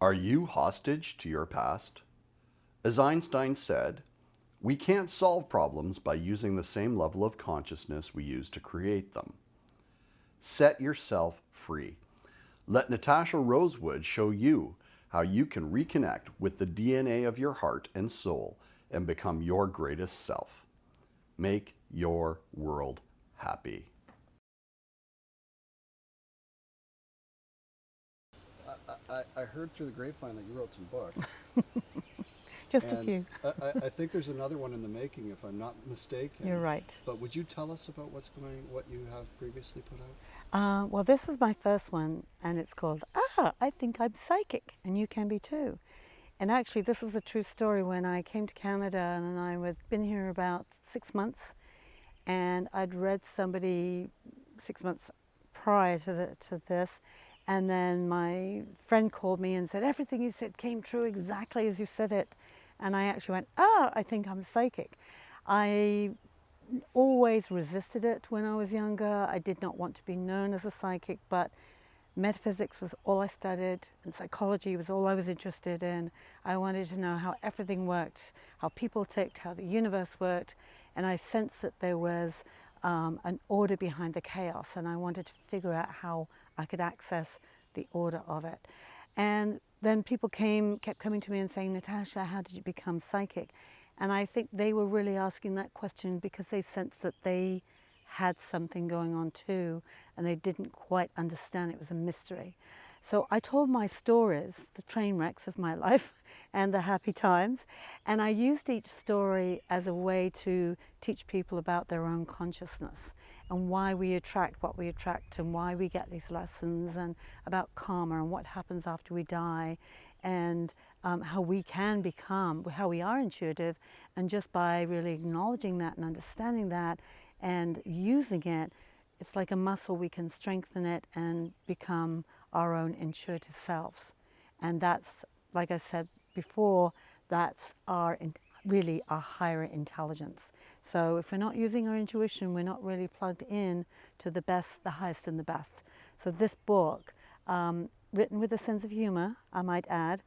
Are you hostage to your past? As Einstein said, we can't solve problems by using the same level of consciousness we use to create them. Set yourself free. Let Natasha Rosewood show you how you can reconnect with the DNA of your heart and soul and become your greatest self. Make your world happy. I heard through the grapevine that you wrote some books. Just a few. I think there's another one in the making, if I'm not mistaken. You're right. But would you tell us about what you have previously put out? Well, this is my first one, and it's called I Think I'm Psychic, and You Can Be Too. And actually, this was a true story. When I came to Canada, and I was been here about 6 months, and I'd read somebody 6 months prior to this, and then my friend called me and said, everything you said came true exactly as you said it. And I actually went, I think I'm psychic. I always resisted it when I was younger. I did not want to be known as a psychic, but metaphysics was all I studied, and psychology was all I was interested in. I wanted to know how everything worked, how people ticked, how the universe worked, and I sensed that there was an order behind the chaos, and I wanted to figure out how I could access the order of it. And then people kept coming to me and saying, Natasha, how did you become psychic? And I think they were really asking that question because they sensed that they had something going on too, and they didn't quite understand. It was a mystery. So I told my stories, the train wrecks of my life and the happy times, and I used each story as a way to teach people about their own consciousness and why we attract what we attract and why we get these lessons, and about karma and what happens after we die, and how we can become, how we are intuitive, and just by really acknowledging that and understanding that and using it, it's like a muscle. We can strengthen it and become our own intuitive selves. And that's, like I said before, that's really our higher intelligence. So if we're not using our intuition, we're not really plugged in to the best, the highest and the best. So this book, written with a sense of humor, I might add,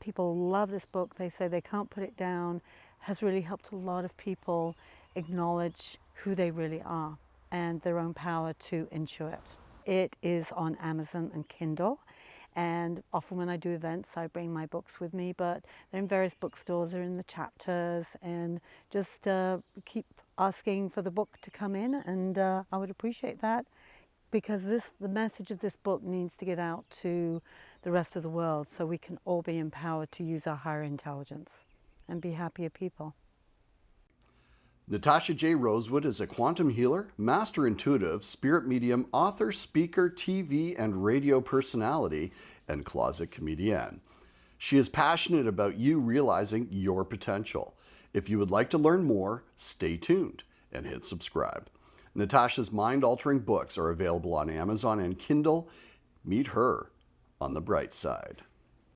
people love this book. They say they can't put it down. Has really helped a lot of people acknowledge who they really are and their own power to intuit. It is on Amazon and Kindle, and often when I do events I bring my books with me, but they're in various bookstores, they're in the chapters, and just keep asking for the book to come in, and I would appreciate that, because the message of this book needs to get out to the rest of the world so we can all be empowered to use our higher intelligence and be happier people. Natasha J. Rosewood is a quantum healer, master intuitive, spirit medium, author, speaker, TV and radio personality, and closet comedienne. She is passionate about you realizing your potential. If you would like to learn more, stay tuned and hit subscribe. Natasha's mind-altering books are available on Amazon and Kindle. Meet her on the bright side.